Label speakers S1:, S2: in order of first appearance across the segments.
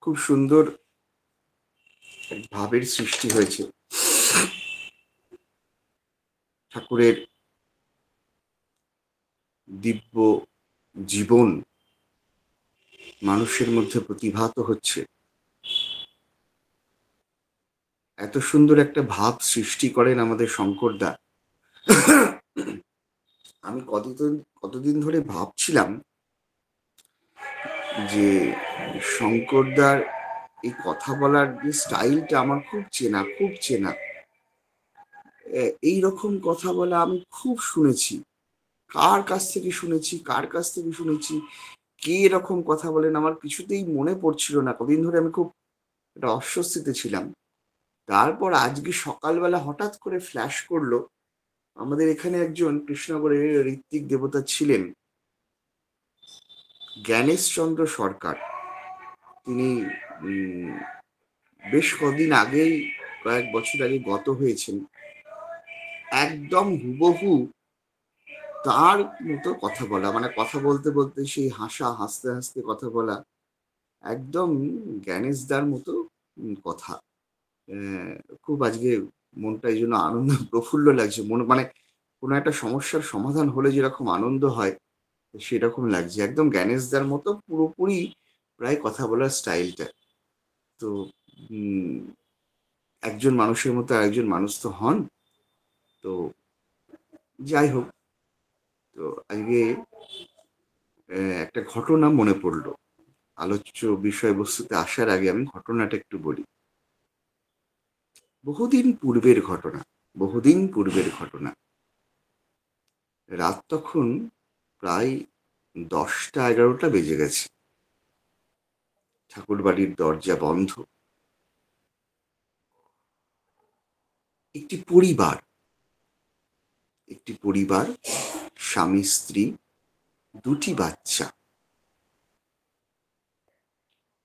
S1: খুব সুন্দর এক ভাবের সৃষ্টি হয়েছে। ঠাকুরের দিব্য জীবন মানুষের মধ্যে প্রতিভাত হচ্ছে। এত সুন্দর একটা ভাব সৃষ্টি করেন আমাদের শঙ্করদা। আমি কতদিন ধরে ভাবছিলাম যে শঙ্করদার এই কথা বলার যে স্টাইলটা আমার খুব চেনা। এইরকম কথা বলা আমি খুব শুনেছি। কার কাছ থেকে শুনেছি, কে এরকম কথা বলেন আমার কিছুতেই মনে পড়ছিল না। কদিন ধরে আমি খুব একটা অস্বস্তিতে ছিলাম। তারপর আজকে সকালবেলা হঠাৎ করে ফ্ল্যাশ করলো, আমাদের এখানে একজন কৃষ্ণনগরের ঋত্বিক দেবতা ছিলেন, জ্ঞানেশচন্দ্র সরকার। তিনি বেশ কদিন আগেই, কয়েক বছর আগে গত হয়েছেন। একদম হুবহু তার মতো কথা বলা, মানে কথা বলতে বলতে সেই হাসতে হাসতে কথা বলা, একদম জ্ঞানেশদার মতো কথা। খুব আজকে মনটা এই জন্য আনন্দ প্রফুল্ল লাগছে। মানে কোনো একটা সমস্যার সমাধান হলে যেরকম আনন্দ হয়, সেরকম লাগছে। একদম জ্ঞানেশদার মতো পুরোপুরি প্রায় কথা বলার স্টাইলটা। তো উম একজন মানুষের মতো আরেকজন মানুষ তো হন। তো যাই হোক, তো আজকে একটা ঘটনা মনে পড়লো। আলোচ্য বিষয়বস্তুতে আসার আগে আমি ঘটনাটা একটু বলি। বহুদিন পূর্বের ঘটনা। রাত তখন প্রায় 10টা 11টা বেজে গেছে। ঠাকুর বাড়ির দরজা বন্ধ। একটি পরিবার, স্বামী স্ত্রী, 2টি বাচ্চা,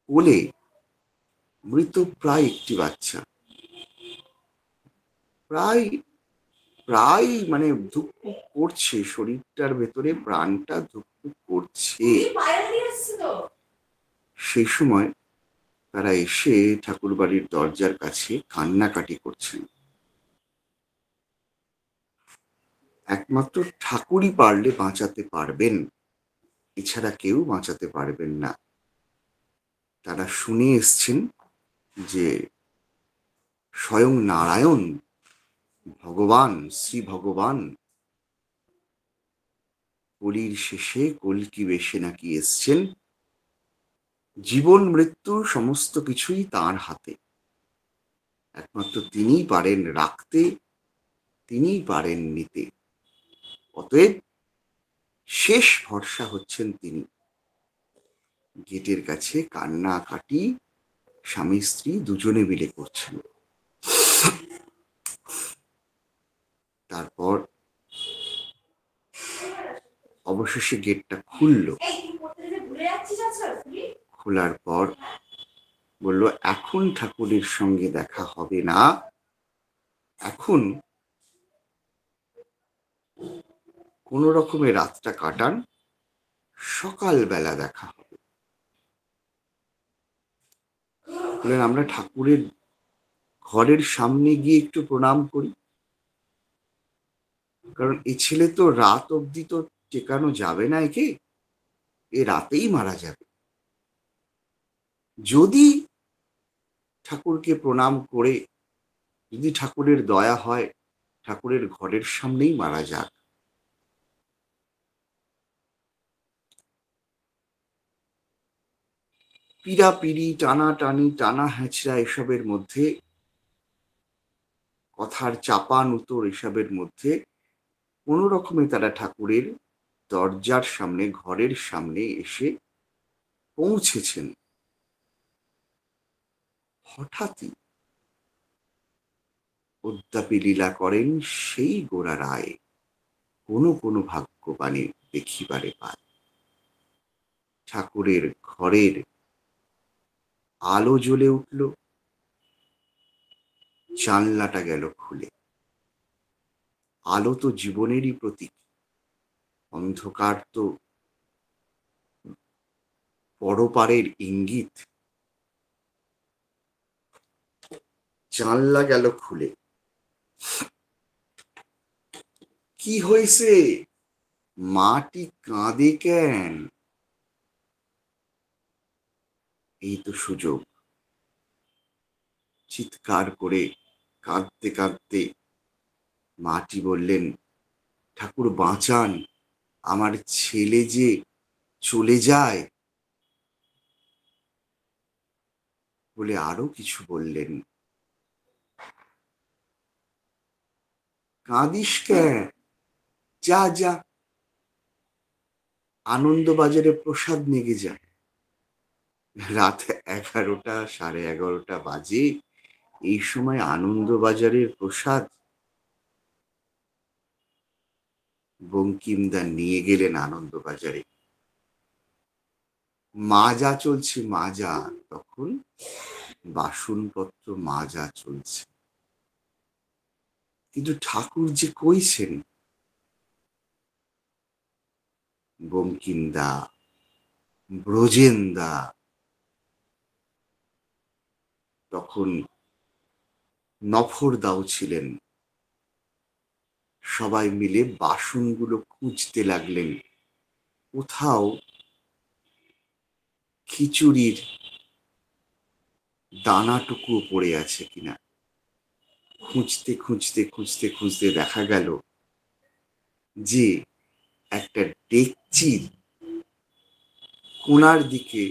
S1: কোলে মৃত প্রায় একটি বাচ্চা, প্রায় প্রায় মানে ধুকপুক করছে, শরীরটার ভেতরে প্রাণটা ধুকপুক করছে। সেই সময় তারা এসে ঠাকুর বাড়ির দরজার কাছে কান্নাকাটি করছেন। একমাত্র ঠাকুরই পারলে বাঁচাতে পারবেন, এছাড়া কেউ বাঁচাতে পারবেন না। তারা শুনে এসছেন যে স্বয়ং নারায়ণ, ভগবান, শ্রী ভগবান কলির শেষে কল্কি বেশে নাকি এসছেন। জীবন মৃত্যু সমস্ত কিছুই তাঁর হাতে। একমাত্র তিনিই পারেন রাখতে, তিনিই পারেন নিতে। অতএব শেষ ভরসা হচ্ছেন তিনি। গেটের কাছে কান্নাকাটি স্বামী স্ত্রী দুজনে মিলে করছেন। তারপর অবশেষে গেটটা খুলল। খোলার পর বলল, এখন ঠাকুরের সঙ্গে দেখা হবে না, এখন কোন রকমে রাতটা কাটান, সকালবেলা দেখা হবে। বললেন, আমরা ঠাকুরের ঘরের সামনে গিয়ে একটু প্রণাম করি, কারণ এ ছেলে তো রাত অবধি তো টেকানো যাবে না, একে এ রাতেই মারা যাবে। যদি ঠাকুরকে প্রণাম করে, যদি ঠাকুরের দয়া হয়, ঠাকুরের ঘরের সামনেই মারা যাক। পিড়াপিড়ি, টানাটানি, টানা হ্যাঁচড়া, এসবের মধ্যে, কথার চাপান উতর, এসবের মধ্যে কোনো রকমে তারা ঠাকুরের দরজার সামনে, ঘরের সামনে এসে পৌঁছেছেন। হঠাৎই অদ্যাপি লীলা করেন সেই গোরা রায়, কোনো ভাগ্যবানে দেখিবারে পায়। ঠাকুরের ঘরের আলো জ্বলে উঠল, জানলাটা গেল খুলে। আলো তো জীবনেরই প্রতীক, অন্ধকার তো পরপারের ইঙ্গিত। জানলা গেল খুলে। কি হয়েছে? মাটি কাঁদে কেন? এই তো সুযোগ। চিৎকার করে কাঁদতে কাঁদতে মাটি বললেন, ঠাকুর বাঁচান, আমার ছেলে যে চলে যায়। বলে আরো কিছু বললেন। কাঁদিস কেন? যা যা, আনন্দবাজারে প্রসাদ নেগে যা। রাত 11টা 11:30 বাজে, এই সময় আনন্দবাজারের প্রসাদ? বঙ্কিমদা নিয়ে গেলেন আনন্দবাজারে। মাজা চলছে, মাজা। তখন বাসনপত্র মাজা চলছে। কিন্তু ঠাকুর যে কইছেন? বঙ্কিমদা, ব্রজেনদা তখন নফরদাও ছিলেন। সবাই মিলে বাসনগুলো খুঁজতে লাগলেন, কোথাও খিচুড়ির দানাটুকুও পড়ে আছে কিনা। খুঁজতে খুঁজতে খুঁজতে খুঁজতে দেখা গেল যে একটা ডেকচির কোণার দিকে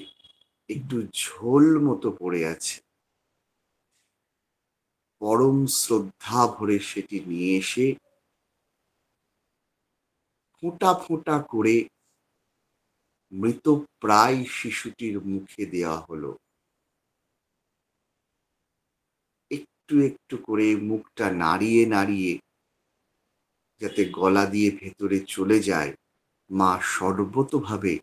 S1: একটু ঝোল মতো পড়ে আছে। পরম শ্রদ্ধা ভরে সেটি নিয়ে এসে ফোঁটা ফোঁটা করে মৃতপ্রায় শিশুটির মুখে দেওয়া হলো। একটু একটু করে মুখটা নাড়িয়ে নাড়িয়ে যাতে গলা দিয়ে ভেতরে চলে যায়, মা সর্বতোভাবে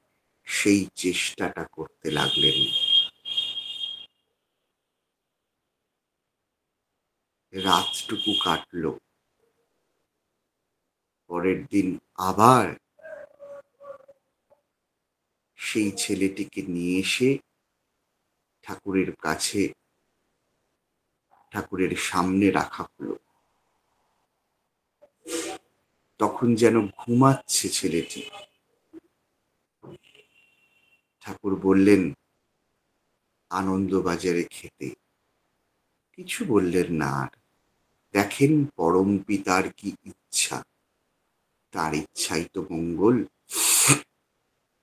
S1: সেই চেষ্টাটা করতে লাগলেন। রাতটুকু কাটল। পরের দিন আবার সেই ছেলেটিকে নিয়ে এসে ঠাকুরের কাছে, ঠাকুরের সামনে রাখা হলো। তখন যেন ঘুমাচ্ছে ছেলেটি। ঠাকুর বললেন, আনন্দবাজারে খেতে। কিছু বললেন না আর। দেখেন পরম পিতার কি ইচ্ছা, তার ইচ্ছাই তো মঙ্গল।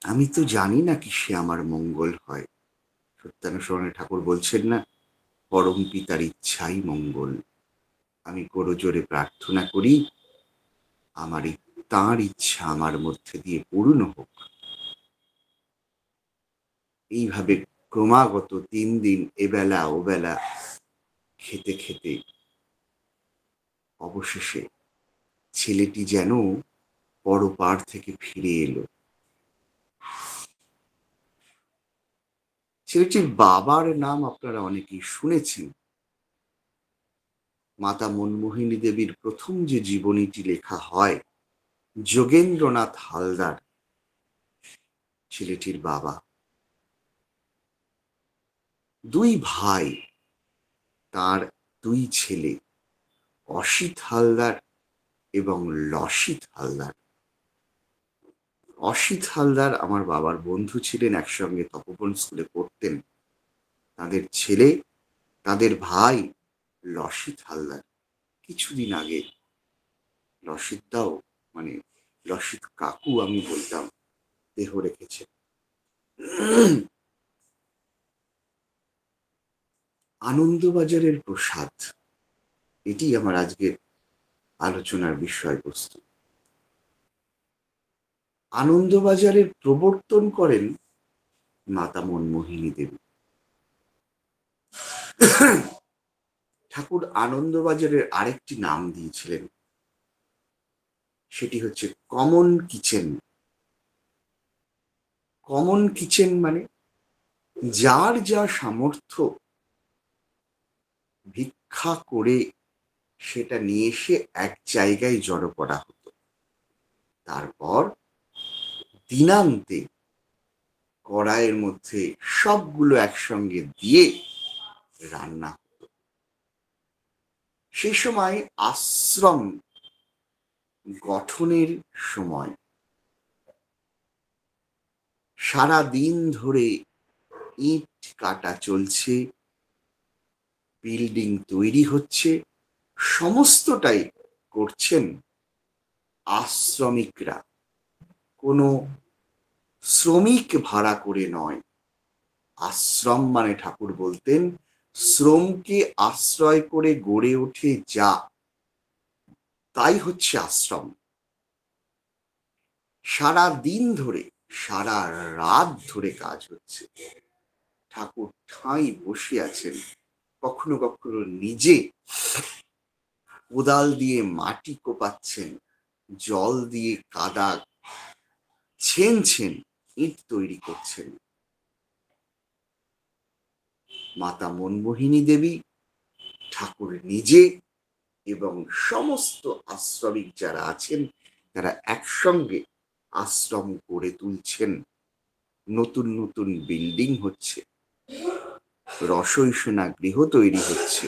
S1: আমি তো জানি না কি সে আমার মঙ্গল হয়। সত্যানুসরণে ঠাকুর বলছেন না, পরম পিতার ইচ্ছাই মঙ্গল। আমি করজোরে প্রার্থনা করি, আমার তাঁর ইচ্ছা আমার মধ্যে দিয়ে পূর্ণ হোক। এইভাবে ক্রমাগত 3 দিন এবেলা ওবেলা খেতে খেতে অবশেষে ছেলেটি যেন পরপার থেকে ফিরে এলো। ছেলেটির বাবার নাম আপনারা অনেকেই শুনেছেন। মাতা মনমোহিনী দেবীর প্রথম যে জীবনীটি লেখা হয়, যোগেন্দ্রনাথ হালদার ছেলেটির বাবা। 2 ভাই, তার 2 ছেলে, অসিত হালদার এবং লসিত হালদার। অসিত হালদার আমার বাবার বন্ধু ছিলেন, একসঙ্গে তপোবন স্কুলে পড়তেন। তাদের ছেলে, তাদের ভাই লসিত হালদার কিছুদিন আগে, লসিতদাও মানে লসিত কাকু আমি বলতাম, দেহ রেখেছে। আনন্দবাজারের প্রসাদ, এটি আমার আজকের আলোচনার বিষয়বস্তু। আনন্দবাজারের প্রবর্তন করেন মাতা মনমোহিনী দেবী। ঠাকুর আনন্দবাজারের আরেকটি নাম দিয়েছিলেন, সেটি হচ্ছে কমন কিচেন। কমন কিচেন মানে যার যা সামর্থ্য ভিক্ষা করে সেটা নিয়ে এসে এক জায়গায় জড়ো করা হতো। তারপর দিনান্তে কড়াইয়ের মধ্যে সবগুলো একসঙ্গে দিয়ে রান্না হতো। সেই সময় আশ্রম গঠনের সময় সারা দিন ধরে ইট কাটা চলছে, বিল্ডিং তৈরি হচ্ছে, সমস্তটাই করছেন আশ্রমিকরা, কোনো শ্রমিক ভাড়া করে নয়। আশ্রম মানে ঠাকুর বলতেন শ্রমকে আশ্রয় করে গড়ে ওঠে যা, তাই হচ্ছে আশ্রম। সারা দিন ধরে, সারা রাত ধরে কাজ হচ্ছে। ঠাকুর ঠাঁই বসে আছেন, কখনো কখনো নিজে কোদাল দিয়ে মাটি কোপাচ্ছেন, জল দিয়ে কাদা ছেনছেন, ইট তৈরি করছেন। মাতা মনমোহিনী দেবী, ঠাকুর নিজে এবং সমস্ত আশ্রমিক যারা আছেন তারা একসঙ্গে আশ্রম গড়ে তুলছেন। নতুন নতুন বিল্ডিং হচ্ছে, রসইসোনা গৃহ তৈরি হচ্ছে,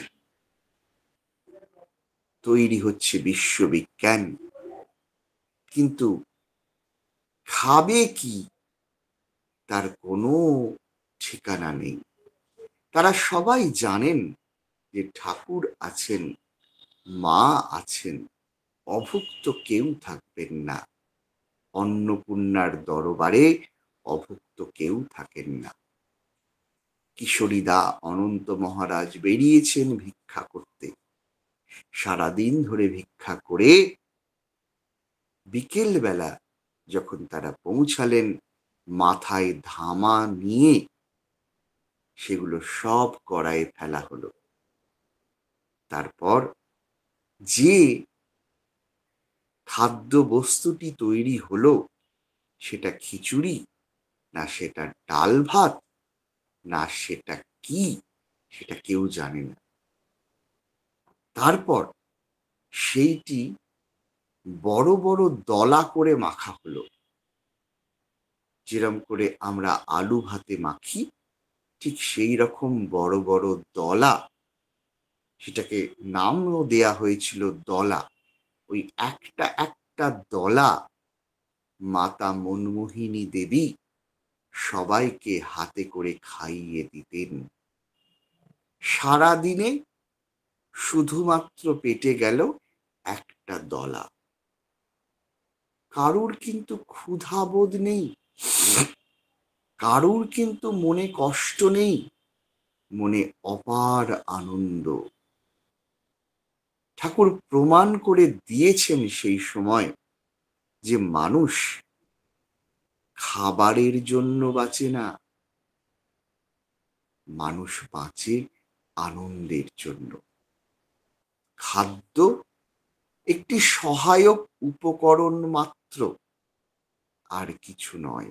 S1: তৈরি হচ্ছে বিশ্ববিজ্ঞান। কিন্তু খাবে কি তার কোনো ঠিকানা নেই। তারা সবাই জানেন যে ঠাকুর আছেন, মা আছেন, অভুক্ত কেউ থাকবেন না। অন্নপূর্ণার দরবারে অভুক্ত কেউ থাকেন না। কিশোরীদা অনন্ত মহারাজ বেরিয়েছেন ভিক্ষা করতে। সারাদিন ধরে ভিক্ষা করে বিকেল বেলা যখন তারা পৌঁছালেন, মাথায় ধামা নিয়ে সেগুলো সব কড়াইয়ে ফেলা হলো। তারপর যে খাদ্য বস্তুটি তৈরি হলো, সেটা খিচুড়ি না সেটা ডাল ভাত না সেটা কি, সেটা কেউ জানে না। তারপর সেইটি বড় বড় দলা করে মাখা হলো, যেরকম করে আমরা আলু ভাতে মাখি, ঠিক সেই রকম বড় বড় দলা। সেটাকে নামও দেয়া হয়েছিল দলা। ওই একটা একটা দলা মাতা মনমোহিনী দেবী সবাইকে হাতে করে খাইয়ে দিতেন। সারাদিনে শুধুমাত্র পেটে গেল একটা দলা। কারুর কিন্তু ক্ষুধাবোধ নেই, কারুর কিন্তু মনে কষ্ট নেই, মনে অপার আনন্দ। ঠাকুর প্রমাণ করে দিয়েছেন সেই সময় যে মানুষ খাবারের জন্য বাঁচে না, মানুষ বাঁচে আনন্দের জন্য। খাদ্য একটি সহায়ক উপকরণ মাত্র, আর কিছু নয়।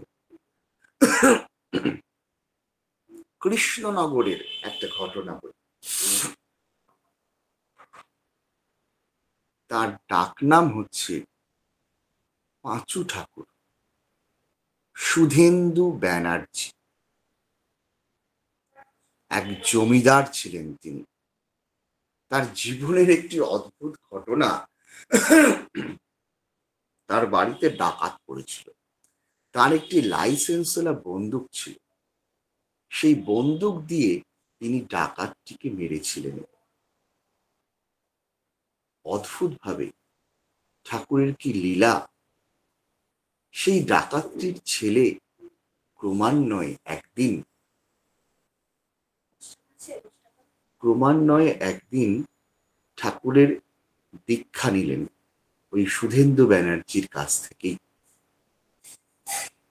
S1: কৃষ্ণনগরের একটা ঘটনা বলি। তার ডাকনাম হচ্ছে পাঁচু ঠাকুর, সুধেন্দু ব্যানার্জি। এক জমিদার ছিলেন তিনি। তার জীবনের একটি অদ্ভুত ঘটনা, তার বাড়িতে ডাকাত পড়েছিল। তার একটি লাইসেন্সওয়ালা বন্দুক ছিল, সেই বন্দুক দিয়ে তিনি ডাকাতটিকে মেরেছিলেন। অদ্ভুতভাবে ঠাকুরের কি লীলা, সেই ডাকাতটির ছেলে ক্রমান্বয়ে একদিন ঠাকুরের দীক্ষা নিলেন ওই সুধেন্দু ব্যানার্জির কাছ থেকেই।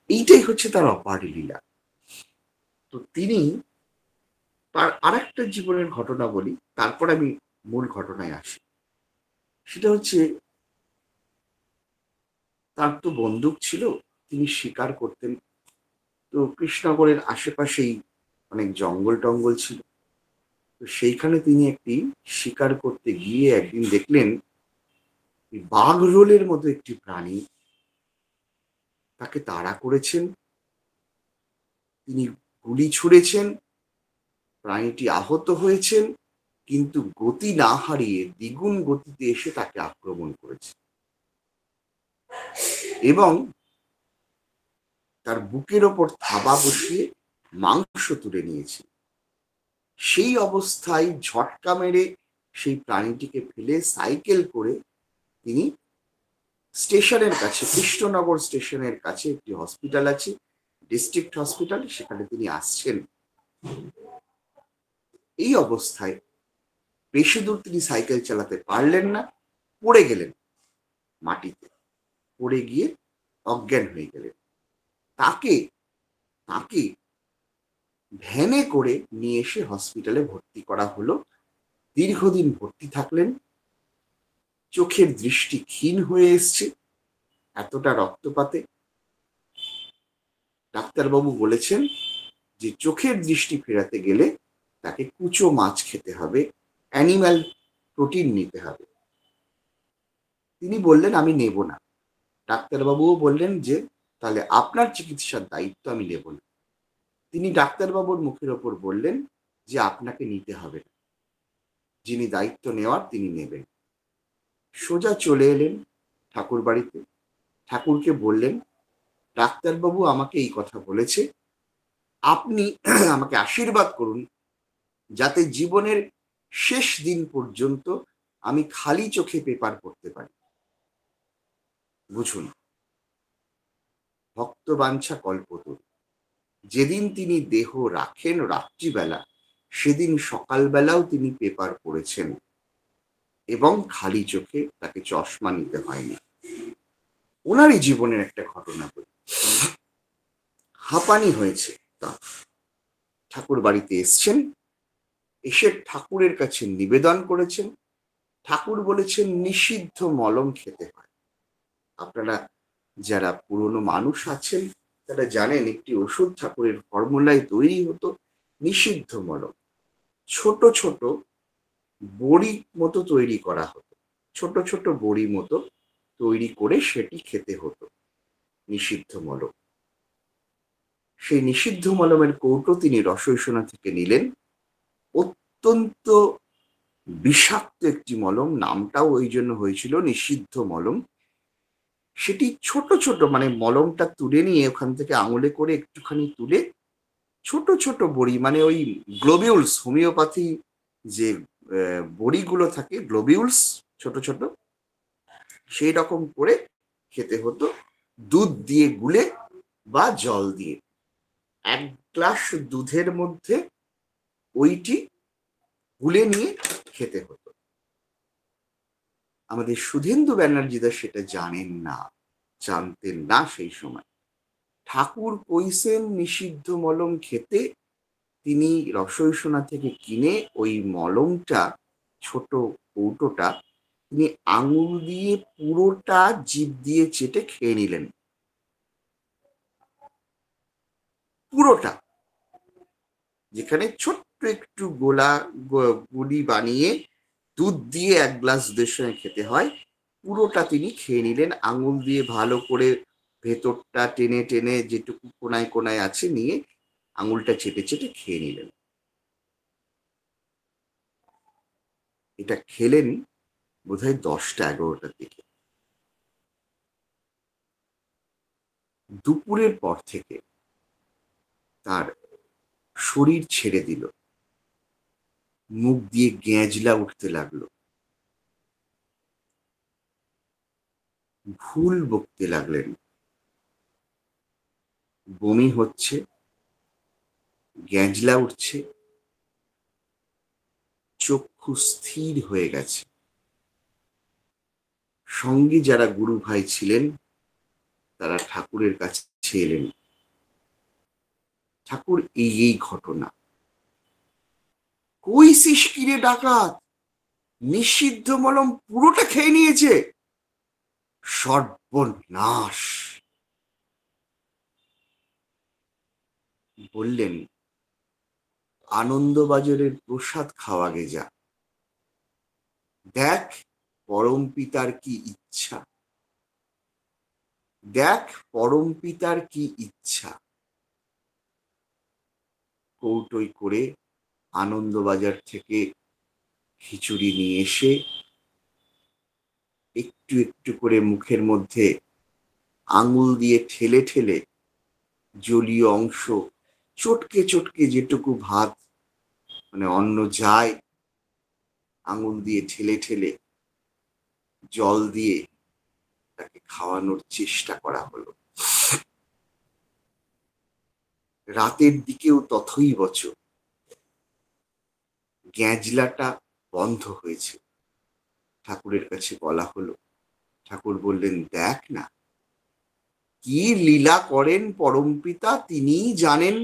S1: এইটাই হচ্ছে তার অপার লীলা। তো তিনি তার আর একটা জীবনের ঘটনা বলি, তারপর আমি মূল ঘটনায় আসি। সেটা হচ্ছে তার তো বন্দুক ছিল, তিনি শিকার করতেন। তো কৃষ্ণনগরের আশেপাশেই অনেক জঙ্গল টঙ্গল ছিল। তো সেইখানে তিনি একটি শিকার করতে গিয়ে একদিন দেখলেন বাঘরোলের মতো একটি প্রাণী তাকে তাড়া করেছেন। তিনি গুলি ছুঁড়েছেন, প্রাণীটি আহত হয়েছেন, কিন্তু গতি না হারিয়ে দ্বিগুণ গতিতে এসে তাকে আক্রমণ করেছে এবং তার বুকের ওপর থাবা বসিয়ে মাংস তুলে নিয়েছে। সেই অবস্থায় ঝটকা মেরে সেই প্রাণীটিকে ফেলে সাইকেল করে তিনি স্টেশনের কাছে, কৃষ্ণনগর স্টেশনের কাছে একটি হসপিটাল আছে, ডিস্ট্রিক্ট হসপিটাল, সেখানে তিনি আসছেন। এই অবস্থায় বেশি দূর তিনি সাইকেল চালাতে পারলেন না, পড়ে গেলেন মাটিতে, পড়ে গিয়ে অজ্ঞান হয়ে গেলেন। তাকে তাকে ভ্যানে করে নিয়ে এসে হসপিটালে ভর্তি করা হলো। দীর্ঘদিন ভর্তি থাকলেন। চোখের দৃষ্টি ক্ষীণ হয়ে এসছে এতটা রক্তপাতে। ডাক্তারবাবু বলেছেন যে চোখের দৃষ্টি ফেরাতে গেলে তাকে কুচো মাছ খেতে হবে, অ্যানিম্যাল প্রোটিন নিতে হবে। তিনি বললেন আমি নেব না। ডাক্তারবাবুও বললেন যে তাহলে আপনার চিকিৎসার দায়িত্ব আমি নেব না। তিনি ডাক্তারবাবুর মুখের ওপর বললেন যে আপনাকে নিতে হবে না, যিনি দায়িত্ব নেওয়ার তিনি নেবেন। সোজা চলে এলেন ঠাকুর বাড়িতে। ঠাকুরকে বললেন ডাক্তারবাবু আমাকে এই কথা বলেছে, আপনি আমাকে আশীর্বাদ করুন যাতে জীবনের শেষ দিন পর্যন্ত আমি খালি চোখে পেপার পড়তে পারি। বুঝুন, ভক্তবাঞ্ছা কল্পতরু। যেদিন তিনি দেহ রাখেন রাত্রিবেলা, সেদিন সকালবেলাও তিনি পেপার পড়েছেন এবং খালি চোখে তাকে চশমা নিতে হয়নি। ওনারই জীবনের একটা ঘটনা বলি। হাঁপানি হয়েছে, তা ঠাকুর বাড়িতে এসছেন, এসে ঠাকুরের কাছে নিবেদন করেছেন। ঠাকুর বলেছেন নিষিদ্ধ মলম খেতে হয়। আপনারা যারা পুরনো মানুষ আছেন তারা জানেন একটি ওষুধ ঠাকুরের ফর্মুলায় তৈরি হতো নিষিদ্ধ মলম। ছোট ছোট বড়ি মতো তৈরি করা হতো, ছোট ছোট বড়ি মতো তৈরি করে সেটি খেতে হতো নিষিদ্ধ মলম। সেই নিষিদ্ধ মলমের কৌটো তিনি রসইসোনা থেকে নিলেন। অত্যন্ত বিষাক্ত একটি মলম, নামটাও ওই জন্য হয়েছিল নিষিদ্ধ মলম। সেটি ছোট ছোট, মানে মলমটা তুলে নিয়ে ওখান থেকে আঙুলে করে একটুখানি তুলে ছোট ছোট বড়ি, মানে ওই গ্লোবিউলস, হোমিওপ্যাথি যে বড়িগুলো থাকে গ্লোবিউলস ছোট ছোট, সেই রকম করে খেতে হতো দুধ দিয়ে গুলে বা জল দিয়ে। 1 গ্লাস দুধের মধ্যে ওইটি গুলে নিয়ে খেতে হতো। আমাদের সুধীন্দ্র ব্যানার্জিদা সেটা জানেন না, জানতেন না সেই সময়। ঠাকুর কইছেন নিষিদ্ধ মলম খেতে, তিনি রসইসোনা থেকে কিনে ওই মলমটা, ছোট কৌটোটা, তিনি আঙুল দিয়ে পুরোটা জিভ দিয়ে চেটে খেয়ে নিলেন, পুরোটা। যেখানে ছোট্ট একটু গুলি বানিয়ে দুধ দিয়ে 1 গ্লাস দুধের সঙ্গে খেতে হয়, পুরোটা তিনি খেয়ে নিলেন। আঙুল দিয়ে ভালো করে ভেতরটা টেনে টেনে যেটুকু কোনায় কোনায় আছে নিয়ে আঙুলটা চেটে চেটে খেয়ে নিলেন। এটা খেলেন বোধহয় 10টা-11টার দিকে। দুপুরের পর থেকে তার শরীর ছেড়ে দিল, মুখ দিয়ে গেঁজলা উঠতে লাগলো, ভুল বকতে লাগলেন, বমি হচ্ছে, গেঁজলা উঠছে, চক্ষু স্থির হয়ে গেছে। সঙ্গে যারা গুরু ভাই ছিলেন তারা ঠাকুরের কাছে এলেন, ঠাকুর এই ঘটনা। কইছিস কিরে ডাকাত, নিষিদ্ধ মলম পুরোটা খেয়ে নিয়েছে, সর্বনাশ। বললেন আনন্দবাজারের প্রসাদ খাওয়া গে যা, দেখ পরম পিতার কি ইচ্ছা, দেখ পরম পিতার কি ইচ্ছা। কৌটোই করে আনন্দবাজার থেকে খিচুড়ি নিয়ে এসে একটু একটু করে মুখের মধ্যে আঙুল দিয়ে ঠেলে ঠেলে জলীয় অংশ চটকে চটকে যেটুকু ভাত মানে অন্ন যায়, আঙুল দিয়ে ঠেলে ঠেলে জল দিয়ে তাকে খাওয়ানোর চেষ্টা করা হলো। রাতের দিকেও তথই বচ, গ্যাঁজলাটা বন্ধ হয়েছে। ঠাকুরের কাছে বলা হলো, ঠাকুর বললেন, দেখ না কি লীলা করেন পরমপিতা, তিনিই জানেন।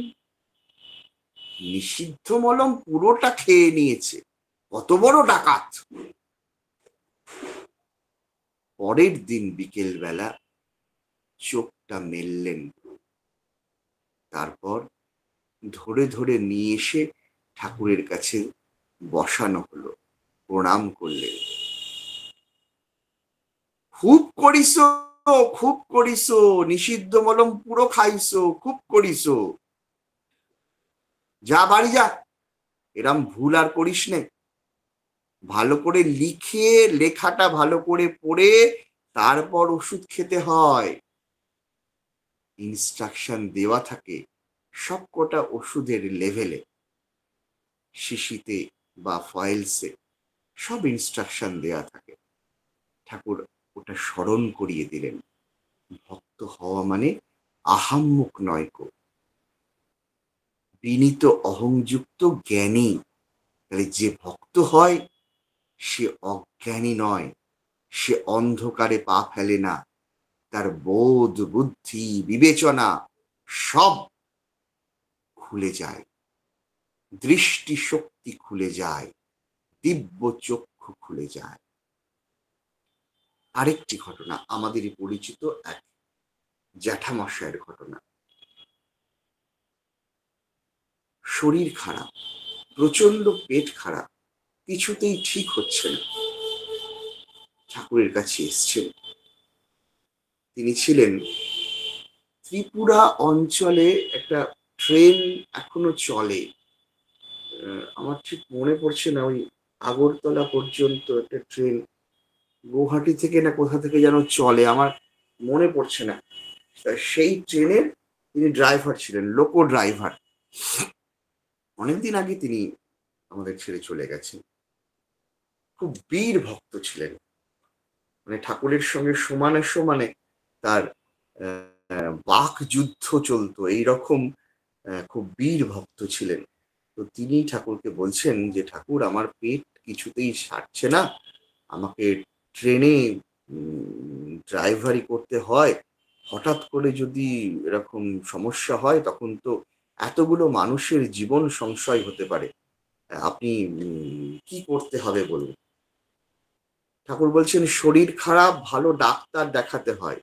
S1: নিষিদ্ধ মলম পুরোটা খেয়ে নিয়েছে, কত বড় ডাকাত। পরের দিন বিকেল বেলা চোখটা মেললেন, তারপর ধরে ধরে নিয়ে এসে ঠাকুরের কাছে বসানো হলো, প্রণাম করলেন। খুব করিস, খুব করিস, নিষিদ্ধ মলম পুরো খাইস, খুব করিস, যা বাড়ি যা, এরম ভুল আর করিস নে। ভালো করে লিখে, লেখাটা ভালো করে পড়ে তারপর ওষুধ খেতে হয়। ইনস্ট্রাকশন দেওয়া থাকে সবকটা ওষুধের লেভেলে, শিশিতে বা ফয়েলসে সব ইনস্ট্রাকশন দেওয়া থাকে। ঠাকুর ওটা স্মরণ করিয়ে দিলেন। ভক্ত হওয়া মানে আহাম্মুক নয় কো, বিনীত অহংযুক্ত জ্ঞানী। তাহলে যে ভক্ত হয় সে অজ্ঞানী নয়, সে অন্ধকারে পা ফেলে না, তার বোধ বুদ্ধি বিবেচনা সব খুলে যায়, দৃষ্টি শক্তি খুলে যায়, দিব্য চক্ষু খুলে যায়। আরেকটি ঘটনা, আমাদেরই পরিচিত এক জ্যাঠামশাইয়ের ঘটনা। শরীর খারাপ, প্রচন্ড পেট খারাপ, কিছুতেই ঠিক হচ্ছে না। ঠাকুরের কাছে এসছেন। তিনি ছিলেন ত্রিপুরা অঞ্চলে, একটা ট্রেন এখনো চলে, আমার ঠিক মনে পড়ছে না, ওই আগরতলা পর্যন্ত একটা ট্রেন গুয়াহাটি থেকে না কোথা থেকে যেন চলে, আমার মনে পড়ছে না। সেই ট্রেনের তিনি ড্রাইভার ছিলেন, লোকো ড্রাইভার। অনেকদিন আগে তিনি আমাদের ছেড়ে চলে গেছেন। খুব বীর ভক্ত ছিলেন, মানে ঠাকুরের সঙ্গে সমানে সমানে তার বাক যুদ্ধ চলতো, এইরকম খুব বীর ভক্ত ছিলেন। তো তিনি ঠাকুরকে বলছেন যে, ঠাকুর আমার পেট কিছুতেই সারছে না, আমাকে ট্রেনে ড্রাইভারি করতে হয়, হঠাৎ করে যদি এরকম সমস্যা হয় তখন তো এতগুলো মানুষের জীবন সংশয় হতে পারে, আপনি কি করতে হবে বলুন। ঠাকুর বলছেন, শরীর খারাপ, ভালো ডাক্তার দেখাতে হয়।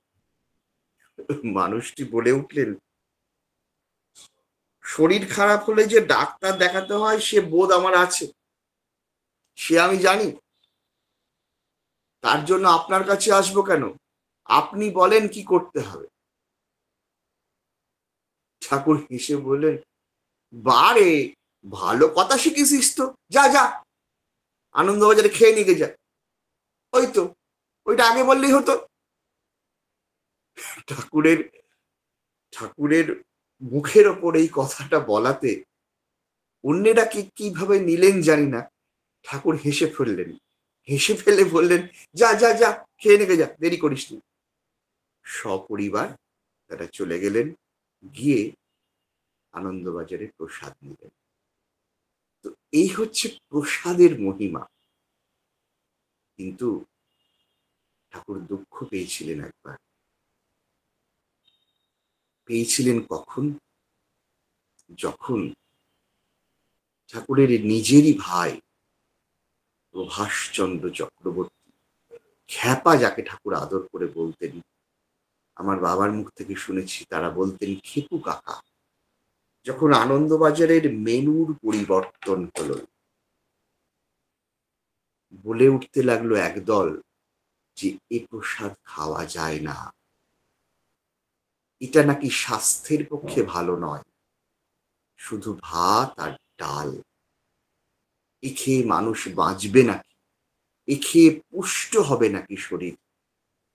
S1: মানুষটি বলে উঠলেন, শরীর খারাপ হলে যে ডাক্তার দেখাতে হয় সে বোধ আমার আছে, সে আমি জানি, তার জন্য আপনার কাছে আসবো কেন? আপনি বলেন কি করতে হবে। ঠাকুর হেসে বললেন, বারে ভালো কথা শিখেছিস তো, যা যা আনন্দবাজারে খেয়ে নিয়ে যা, ওই তো, ওইটা আগে বললেই হতো। ঠাকুরের ঠাকুরের মুখের ওপর এই কথাটা বলাতে অন্যেরা কিভাবে নিলেন জানি না, ঠাকুর হেসে ফেললেন। হেসে ফেলে বললেন, যা যা যা খেয়ে নিয়ে যা, দেরি করিস নি। সপরিবার তারা চলে গেলেন, গিয়ে আনন্দবাজারে প্রসাদ নিলেন। তো এই হচ্ছে প্রসাদের মহিমা। কিন্তু ঠাকুর দুঃখ পেয়েছিলেন একবার। পেয়েছিলেন কখন? যখন ঠাকুরের নিজেরই ভাই প্রভাষচন্দ্র চক্রবর্তী, খ্যাপা যাকে ঠাকুর আদর করে বলতেন, আমার বাবার মুখ থেকে শুনেছি তারা বলতেন খেপু কাকা, যখন আনন্দবাজারের মেনুর পরিবর্তন হলো, বলে উঠতে লাগলো একদল যে এ প্রসাদ খাওয়া যায় না, এটা নাকি স্বাস্থ্যের পক্ষে ভালো নয়, শুধু ভাত আর ডাল, এ খেয়ে মানুষ বাঁচবে নাকি, এ খেয়ে পুষ্ট হবে নাকি শরীর?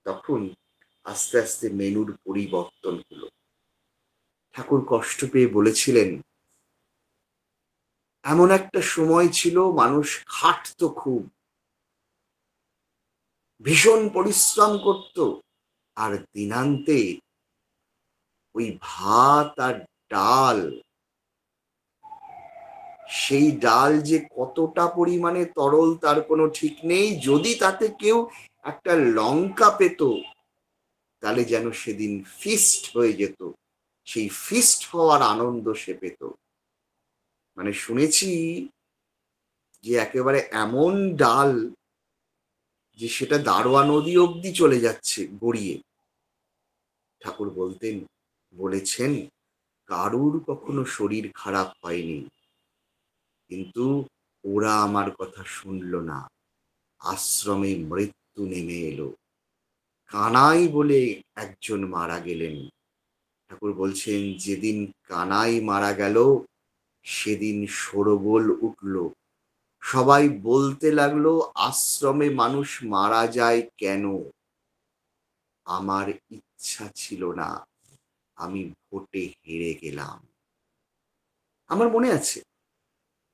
S1: তখন আস্তে আস্তে মেনুর পরিবর্তন হলো। ঠাকুর কষ্ট পেয়ে বলেছিলেন, এমন একটা সময় ছিল মানুষ খাটতো খুব, ভীষণ পরিশ্রম করত, আর দিনান্তে ওই ভাত আর ডাল, সেই ডাল যে কতটা পরিমাণে তরল তার কোনো ঠিক নেই। যদি তাতে কেউ একটা লঙ্কা পেত, তাহলে যেন সেদিন ফিস্ট হয়ে যেত। সেই ফিস্ট হওয়ার আনন্দ সে পেত। মানে শুনেছি যে একেবারে এমন ডাল যে সেটা দারোয়া নদী অব্দি চলে যাচ্ছে গড়িয়ে। ঠাকুর বলেছেন, কারুর কখনো শরীর খারাপ হয়নি, কিন্তু ওরা আমার কথা শুনল না। আশ্রমে মৃত্যু নেমে এলো। কানাই বলে একজন মারা গেলেন। ঠাকুর বলছেন, যেদিন কানাই মারা গেল সেদিন শোরগোল উঠল। সবাই বলতে লাগলো, আশ্রমে মানুষ মারা যায় কেন? আমার ইচ্ছা ছিল না, আমি ভোটে হেরে গেলাম। আমার মনে আছে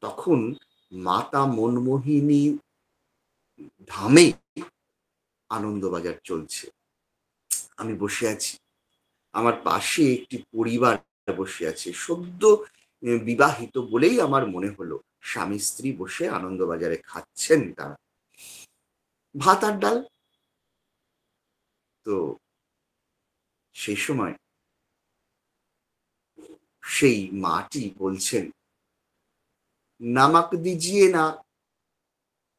S1: তখন মাতা মনমোহিনী ধামে আনন্দবাজার চলছে। আমি বসে আছি, আমার পাশে একটি পরিবার বসে আছে, সদ্য বিবাহিত বলেই আমার মনে হলো। স্বামী স্ত্রী বসে আনন্দবাজারে খাচ্ছেন তারা ভাত আর ডাল। তো সেই সময় সেই মাটি বলছেন, নামক দিজিয়ে না,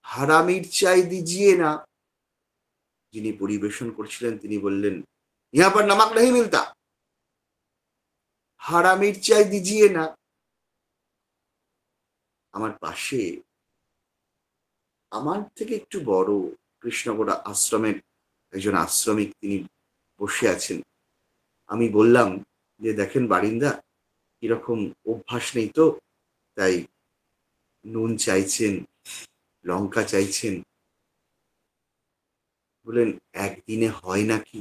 S1: হারা মির্চাই দিজিয়ে না। যিনি পরিবেশন করছিলেন তিনি বললেন, ইহা পর নমক नहीं मिलता, হারা মির্চাই দিজিয়ে না। আমার পাশে আমার থেকে একটু বড় কৃষ্ণগড়া আশ্রমের একজন আশ্রমিক তিনি বসে আছেন। আমি বললাম যে, দেখেন বারিন্দা, এরকম অভ্যাস নেই তো, তাই নুন চাইছেন, লঙ্কা চাইছেন। বলেন, একদিনে হয় নাকি?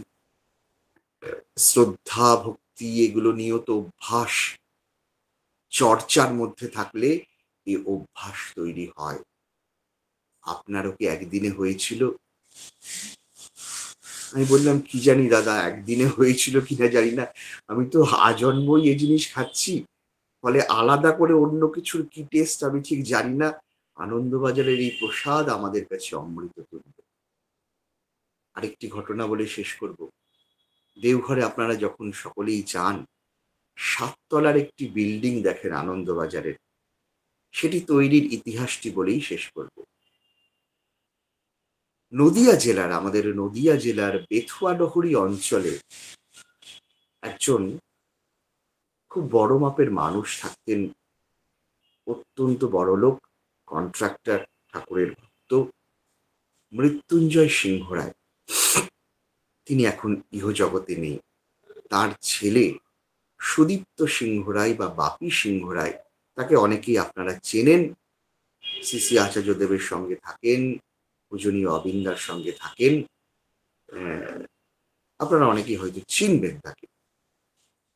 S1: শ্রদ্ধা ভক্তি এগুলো নিয়ত অভ্যাস, চর্চার মধ্যে থাকলে এই অভ্যাস তৈরি হয়। আপনারও কি একদিনে হয়েছিল? আমি বললাম, কি জানি দাদা, একদিনে হয়েছিল কিনা জানি না, আমি তো আজন্মই এই জিনিস খাচ্ছি, ফলে আলাদা করে অন্য কিছুর কি টেস্ট আমি ঠিক জানি না। আনন্দবাজারের এই প্রসাদ আমাদের কাছে অমৃত তুল্য। আরেকটি ঘটনা বলে শেষ করব। দেওঘরে আপনারা যখন সকলেই যান, ৭ তলার একটি বিল্ডিং দেখেন আনন্দবাজারের, সেটি তৈরির ইতিহাসটি বলেই শেষ করব। আমাদের নদিয়া জেলার বেথুয়াডহরি অঞ্চলে একজন খুব বড় মাপের মানুষ থাকতেন, অত্যন্ত বড়লোক, কন্ট্রাক্টর, ঠাকুরের ভক্ত, মৃত্যুঞ্জয় সিংহ রায়। তিনি এখন ইহজগতে নেই। তার ছেলে সুদীপ্ত সিংহ রায় বা বাপি সিংহ রায়, তাকে অনেকেই আপনারা চেনেন। শ্রী শ্রী আচার্যদেবের সঙ্গে থাকেন, পূজনীয় অবিন্দার সঙ্গে থাকেন, আপনারা অনেকেই হয়তো চিনবেন তাকে।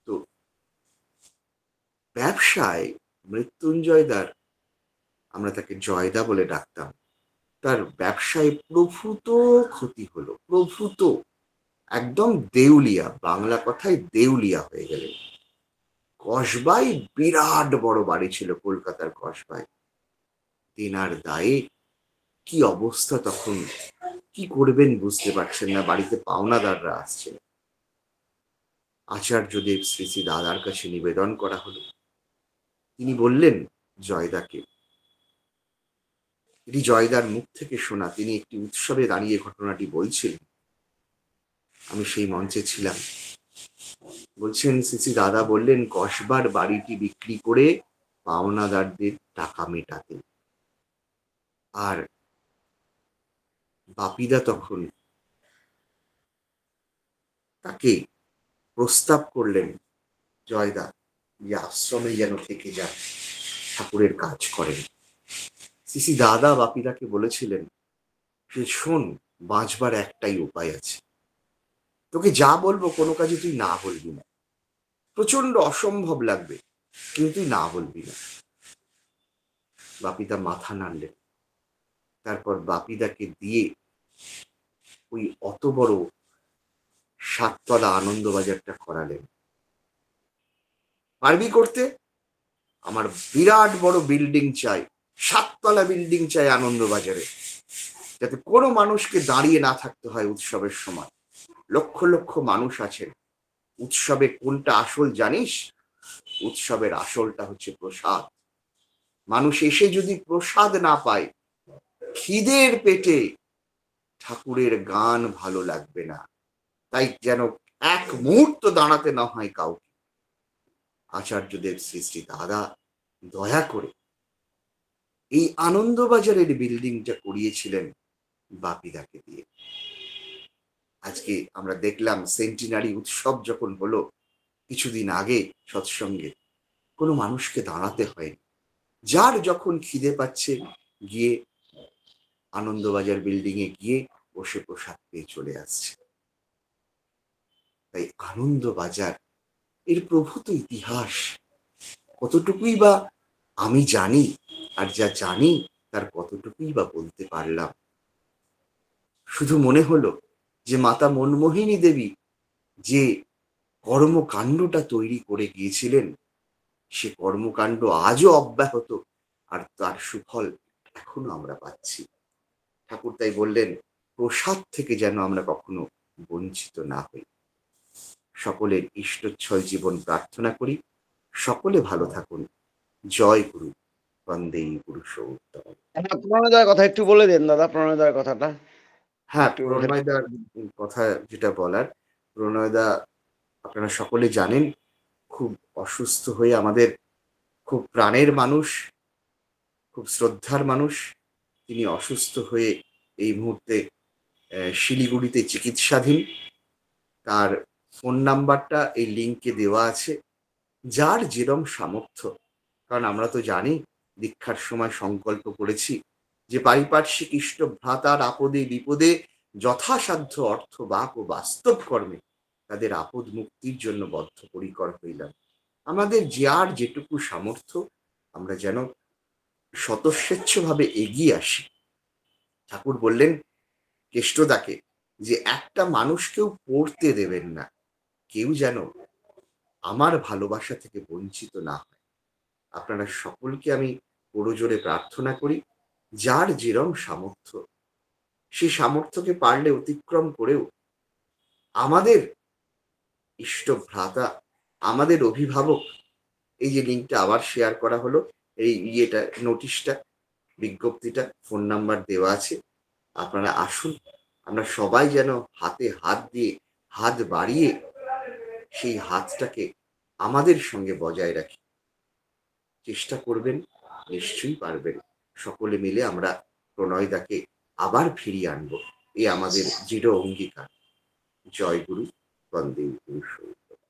S1: তো ব্যবসায় মৃত্যুঞ্জয়দার, আমরা তাকে জয়দা বলে ডাকতাম, তার ব্যবসায় প্রভূত ক্ষতি হলো, প্রভূত, একদম দেউলিয়া, বাংলা কথায় দেউলিয়া হয়ে গেলেন। কসবায় বিরাট বড় বাড়ি ছিল, কলকাতার কসবায়। তেনার দায়ে কি অবস্থা তখন, কি করবেন বুঝতে পারছেন না, বাড়িতে পাওনাদাররা আসছেন। আচার্যদেব শ্রী শ্রী দাদার কাছে নিবেদন করা হলো। তিনি বললেন জয়দাকে, এটি জয়দার মুখ থেকে শোনা, তিনি একটি উৎসবে দাঁড়িয়ে ঘটনাটি বলছিলেন, আমি সেই মঞ্চে ছিলাম। বলছেন, শ্রী শ্রী দাদা বললেন, কসবার বাড়িটি বিক্রি করে পাওনাদারদের টাকা মেটাতে। আর বাপিদা তখন তাকে প্রস্তাব করলেন, জয়দা যে আশ্রমে যেন থেকে যান, ঠাকুরের কাজ করেন। সিসি দাদা বাপিদাকে বলেছিলেন যে শোন, বাঁচবার একটাই উপায় আছে, তোকে যা বলবো কোনো কাজে তুই না বলবি না, প্রচন্ড অসম্ভব লাগবে কিন্তু তুই না বলবি না। বাপিদা মাথা নাড়লেন। তারপর বাপিদাকে দিয়ে ওই অত বড় 7 তলা আনন্দবাজারটা করালেন। পারবি করতে? আমার বিরাট বড় বিল্ডিং চাই, 7 তলা বিল্ডিং চাই আনন্দবাজারে, যাতে কোনো মানুষকে দাঁড়িয়ে না থাকতে হয় উৎসবের সময়। লক্ষ লক্ষ মানুষ আছেন। উৎসবে কোনটা আসল জানিস? উৎসবের আসলটা হচ্ছে প্রসাদ। মানুষ এসে যদি প্রসাদ না পায়, খিদের পেটে ঠাকুরের গান ভালো লাগবে না। তাই যেন এক মুহূর্ত দাঁড়াতে না হয় কাউকে। আচার্যদেব শ্রী শ্রী দাদা দয়া করে এই আনন্দবাজারের বিল্ডিংটা করিয়েছিলেন বাপিদাকে দিয়ে। আজকে আমরা দেখলাম সেন্টিনারি উৎসব যখন হলো কিছুদিন আগে সৎসঙ্গে, কোনো মানুষকে দাঁড়াতে হয়নি। যার যখন খিদে পাচ্ছে গিয়ে আনন্দবাজার বিল্ডিং এ গিয়ে বসে প্রসাদ পেয়ে চলে আসছে। তাই আনন্দবাজার এর প্রভূত ইতিহাস কতটুকুই বা আমি জানি, আর যা জানি তার কতটুকুই বা বলতে পারলাম। শুধু মনে হলো যে মাতা মনমোহিনী দেবী যে কর্মকাণ্ডটা তৈরি করে গিয়েছিলেন, সে কর্মকাণ্ড আজও অব্যাহত, আর তার সুফল এখনো আমরা পাচ্ছি। ঠাকুর তাই বললেন, প্রসাদ থেকে যেন আমরা কখনো বঞ্চিত না হই। সকলের ইষ্টচ্ছল জীবন প্রার্থনা করি। সকলে ভালো থাকুন। জয় গুরু। বন্দে পুরুষোত্তম।
S2: প্রণয়দার কথা একটু বলে দেন দাদা, প্রণয়দার কথাটা
S1: হ্যাঁ,
S2: একটু
S1: প্রণয়দার কথা যেটা বলার, প্রণয়দা আপনারা সকলে জানেন খুব অসুস্থ হয়ে, আমাদের খুব প্রাণের মানুষ, খুব শ্রদ্ধার মানুষ, তিনি অসুস্থ হয়ে এই মুহূর্তে শিলিগুড়িতে চিকিৎসাধীন। তার ফোন নাম্বারটা এই লিঙ্কে দেওয়া আছে। যার যেরম সামর্থ্য, কারণ আমরা তো জানি দীক্ষার সময় সংকল্প করেছি যে পারিপার্শ্বিক ইষ্ট ভ্রাতার আপদে বিপদে যথাসাধ্য অর্থ বাক ও বাস্তব কর্মে তাদের আপদ মুক্তির জন্য বদ্ধপরিকর হইলাম। আমাদের যার যেটুকু সামর্থ্য আমরা যেন স্বতঃস্বেচ্ছভাবে এগিয়ে আসি। ঠাকুর বললেন কেষ্টদাকে যে একটা মানুষকেও পড়তে দেবেন না, কেউ যেন আমার ভালোবাসা থেকে বঞ্চিত না হয়। আপনারা সকলকে আমি জোরে প্রার্থনা করি, যার যেরম সামর্থ্য, সেই সামর্থ্যকে পারলে অতিক্রম করেও আমাদের ইষ্ট ভ্রাতা, আমাদের অভিভাবক, এই যে লিঙ্কটা আবার শেয়ার করা হলো, এই নোটিশটা, বিজ্ঞপ্তিটা, ফোন নাম্বার দেওয়া আছে, আপনারা আসুন। আমরা সবাই যেন হাতে হাত দিয়ে, হাত বাড়িয়ে সেই হাতটাকে আমাদের সঙ্গে বজায় রাখি। চেষ্টা করবেন, নিশ্চয়ই পারবেন। সকলে মিলে আমরা প্রণয়দাকে আবার ফিরিয়ে আনবো, এ আমাদের দৃঢ় অঙ্গীকার। জয় গুরু। বন্দে পুরুষোত্তম।